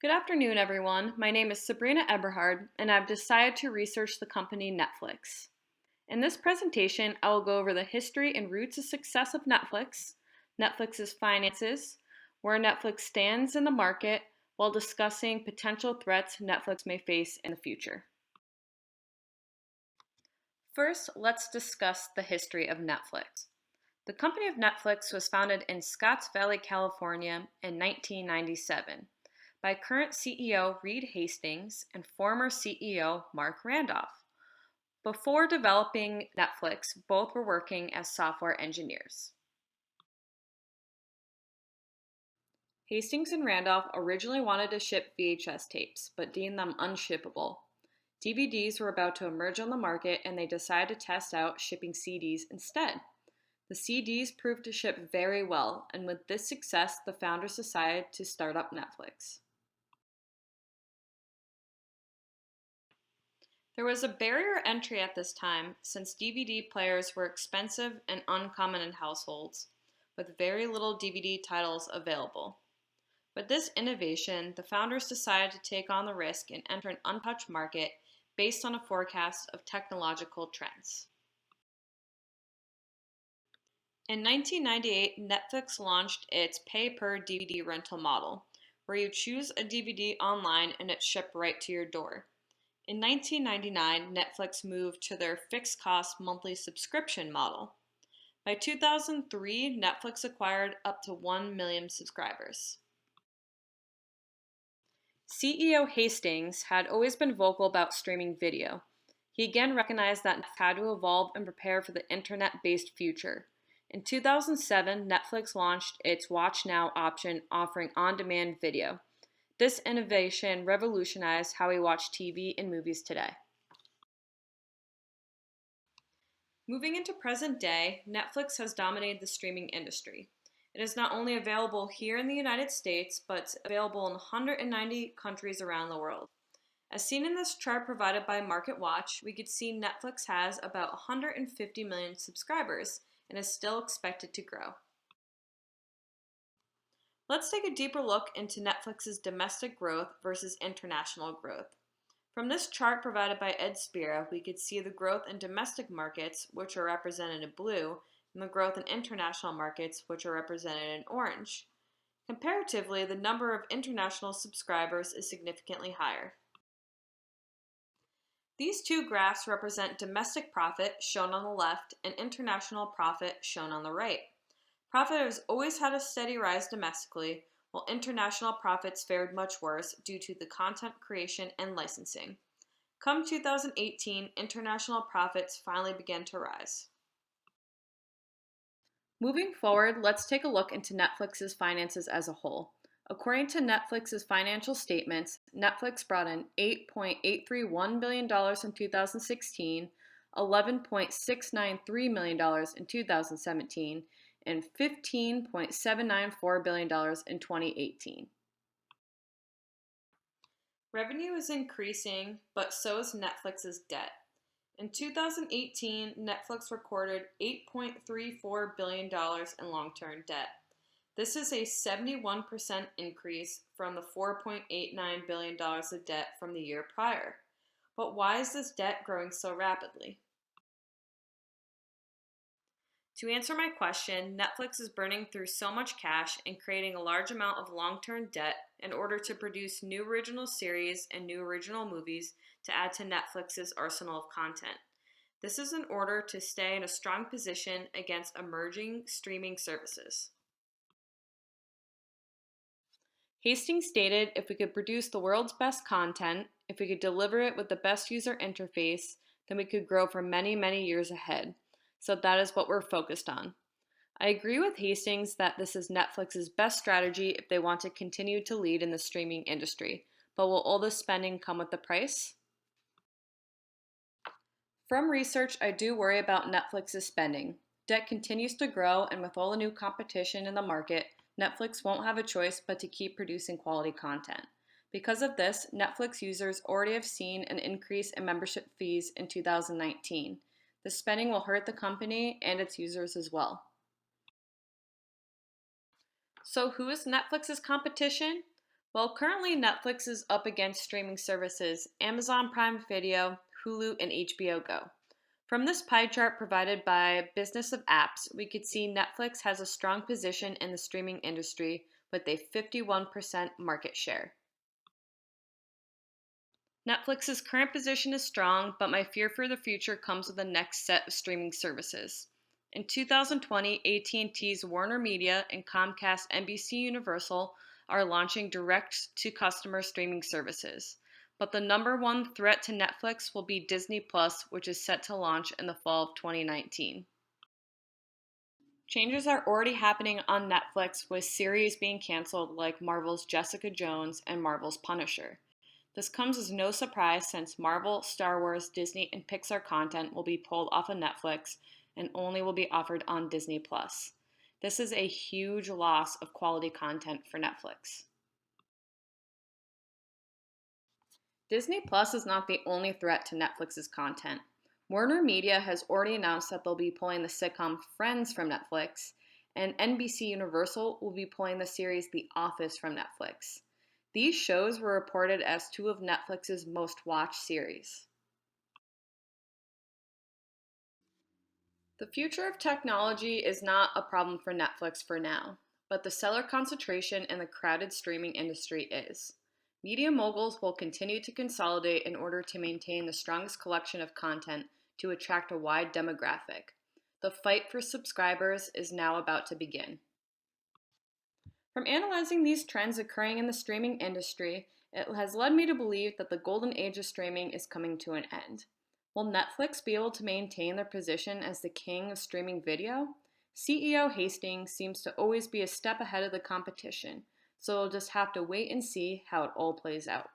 Good afternoon, everyone. My name is Sabrina Eberhard, and I've decided to research the company Netflix. In this presentation, I will go over the history and roots of success of Netflix, Netflix's finances, where Netflix stands in the market, while discussing potential threats Netflix may face in the future. First, let's discuss the history of Netflix. The company of Netflix was founded in Scotts Valley, California in 1997 by current CEO Reed Hastings and former CEO Mark Randolph. Before developing Netflix, both were working as software engineers. Hastings and Randolph originally wanted to ship VHS tapes, but deemed them unshippable. DVDs were about to emerge on the market, and they decided to test out shipping CDs instead. The CDs proved to ship very well, and with this success, the founders decided to start up Netflix. There was a barrier entry at this time since DVD players were expensive and uncommon in households, with very little DVD titles available. With this innovation, the founders decided to take on the risk and enter an untouched market based on a forecast of technological trends. In 1998, Netflix launched its pay-per-DVD rental model, where you choose a DVD online and it's shipped right to your door. In 1999, Netflix moved to their fixed-cost monthly subscription model. By 2003, Netflix acquired up to 1 million subscribers. CEO Hastings had always been vocal about streaming video. He again recognized that Netflix had to evolve and prepare for the internet-based future. In 2007, Netflix launched its Watch Now option offering on-demand video. This innovation revolutionized how we watch TV and movies today. Moving into present day, Netflix has dominated the streaming industry. It is not only available here in the United States, but it's available in 190 countries around the world. As seen in this chart provided by MarketWatch, we could see Netflix has about 150 million subscribers and is still expected to grow. Let's take a deeper look into Netflix's domestic growth versus international growth. From this chart provided by Ed Spira, we could see the growth in domestic markets, which are represented in blue, and the growth in international markets, which are represented in orange. Comparatively, the number of international subscribers is significantly higher. These two graphs represent domestic profit, shown on the left, and international profit, shown on the right. Profit has always had a steady rise domestically, while international profits fared much worse due to the content creation and licensing. Come 2018, international profits finally began to rise. Moving forward, let's take a look into Netflix's finances as a whole. According to Netflix's financial statements, Netflix brought in $8.831 billion in 2016, $11.693 million in 2017, and $15.794 billion in 2018. Revenue is increasing, but so is Netflix's debt. In 2018, Netflix recorded $8.34 billion in long-term debt. This is a 71% increase from the $4.89 billion of debt from the year prior. But why is this debt growing so rapidly? To answer my question, Netflix is burning through so much cash and creating a large amount of long-term debt in order to produce new original series and new original movies to add to Netflix's arsenal of content. This is in order to stay in a strong position against emerging streaming services. Hastings stated, if we could produce the world's best content, if we could deliver it with the best user interface, then we could grow for many, many years ahead. So that is what we're focused on. I agree with Hastings that this is Netflix's best strategy if they want to continue to lead in the streaming industry. But will all this spending come with a price? From research, I do worry about Netflix's spending. Debt continues to grow, and with all the new competition in the market, Netflix won't have a choice but to keep producing quality content. Because of this, Netflix users already have seen an increase in membership fees in 2019. The spending will hurt the company and its users as well. So who is Netflix's competition? Well, currently Netflix is up against streaming services Amazon Prime Video, Hulu, and HBO Go. From this pie chart provided by Business of Apps, we could see Netflix has a strong position in the streaming industry with a 51% market share. Netflix's current position is strong, but my fear for the future comes with the next set of streaming services. In 2020, AT&T's Warner Media and Comcast NBC Universal are launching direct-to-customer streaming services. But the number one threat to Netflix will be Disney Plus, which is set to launch in the fall of 2019. Changes are already happening on Netflix with series being canceled like Marvel's Jessica Jones and Marvel's Punisher. This comes as no surprise since Marvel, Star Wars, Disney, and Pixar content will be pulled off of Netflix and only will be offered on Disney Plus. This is a huge loss of quality content for Netflix. Disney Plus is not the only threat to Netflix's content. Warner Media has already announced that they'll be pulling the sitcom Friends from Netflix, and NBC Universal will be pulling the series The Office from Netflix. These shows were reported as two of Netflix's most watched series. The future of technology is not a problem for Netflix for now, but the seller concentration in the crowded streaming industry is. Media moguls will continue to consolidate in order to maintain the strongest collection of content to attract a wide demographic. The fight for subscribers is now about to begin. From analyzing these trends occurring in the streaming industry, it has led me to believe that the golden age of streaming is coming to an end. Will Netflix be able to maintain their position as the king of streaming video? CEO Hastings seems to always be a step ahead of the competition, so we'll just have to wait and see how it all plays out.